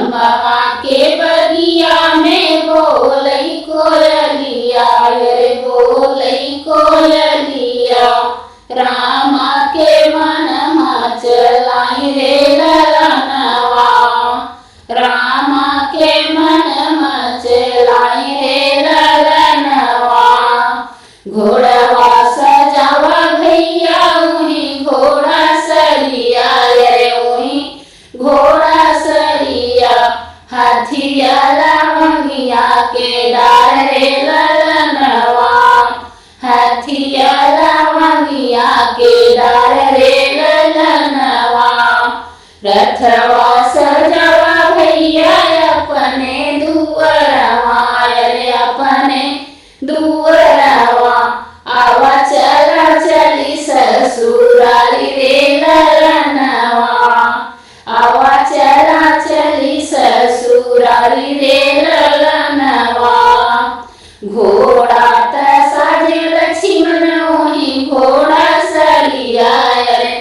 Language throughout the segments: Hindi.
अमवा के बगिया में बोलई कोयलिया रे बोलई कोयलिया रामा के मनमा चलाई रे ललनवा रामा के मनमा चलाई रे ललनवा घोड़वा सजावा भैया उही घोड़ा सरिया रे उही घोड़ा सरिया हाथिया लवंगिया के डार रे ललनवा हाथिया लवंगिया के डार रे ललनवा रथवा सजवा भैया अपने दुअरवा रे अपने दुअरवा आवा चला चली ससुरारी रे ललनवा आवा चला चली ससुरारी रे ललनवा घोड़ा त साजे लक्ष्मण उही घोड़ा सरिया रे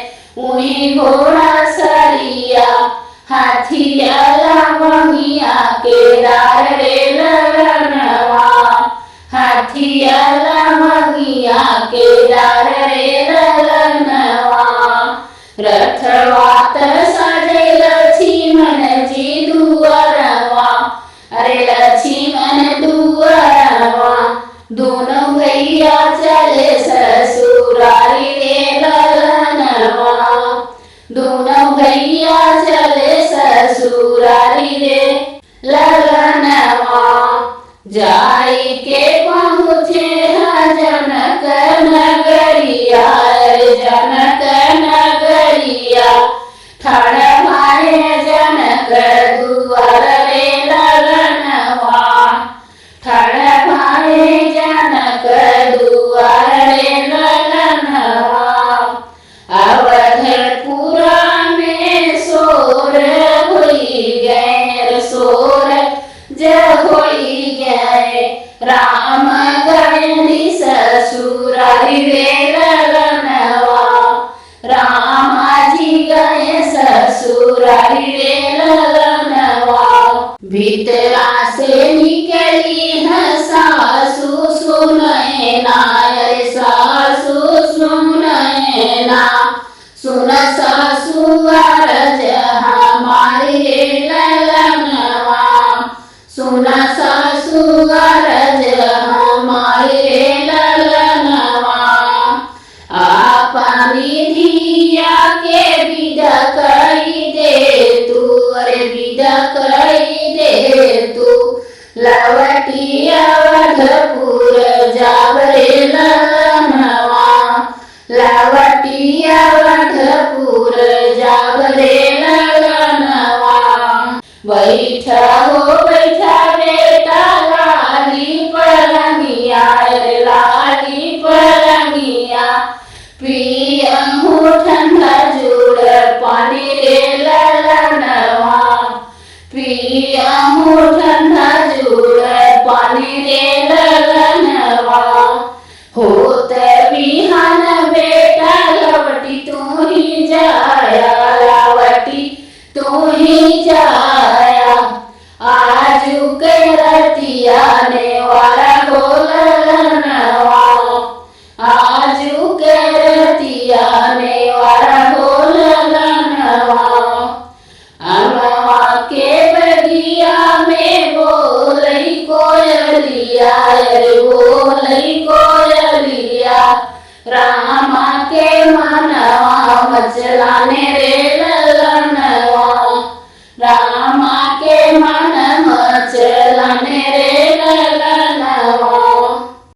उही घोड़ा सरिया हाथिया लवंगिया के डार रे ललनवा हाथिया लवंगिया के डार रे ललनवा रथवा त साजे लक्ष्मण जी दुअरवा अरे लक्ष्मण दुअरवा दोनों भैया चले ससुरारी रे ललनवा दोनों भैया चले ससुरारी रे ललनवा जाई के पहुँचे जनक नगरिया जनक नगरिया ठाड़ भाई जनक दुआर रे ललनवा ठाड़ भाई जनक दुआर रे ललनवा अवधपुरा में सोर होई गए सोर जब होई गए राम गए ससुरारी रे ललनवा रामा जी गए ससुरारी रे ललनवा भीतरा से निकली है सासू सुनैना रे सासू सुनैना सुन सासू अरज हमारी रे ललनवा सुन सासू अरज हमारी रे ललनवा अपनी धिया के विदा कई दे तू अरे विदा कई दे तू लवटी अवधपुर जाव रे ललनवा लवटी अवधपुर जाव रे ललनवा बैठा हो बैठा बेटा लाली पलंगिया रे लाली पलंगिया पियहू ठंडा जुड़ पानी रे ललनवा पियहू ठंडा जुड़ पानी रे ललनवा होत बिहान बेटा लवटी तू ही जाया लवटी तू ही जाया आजू के रतिया ने वाला हो ललनवा आजू के रतिया ने वाला हो ललनवा अमवा के बगिया में बोलई कोयलिया रे बोलई कोयलिया रामा के मनवा मचलाने रे ललनवा रामा के मन मचलाने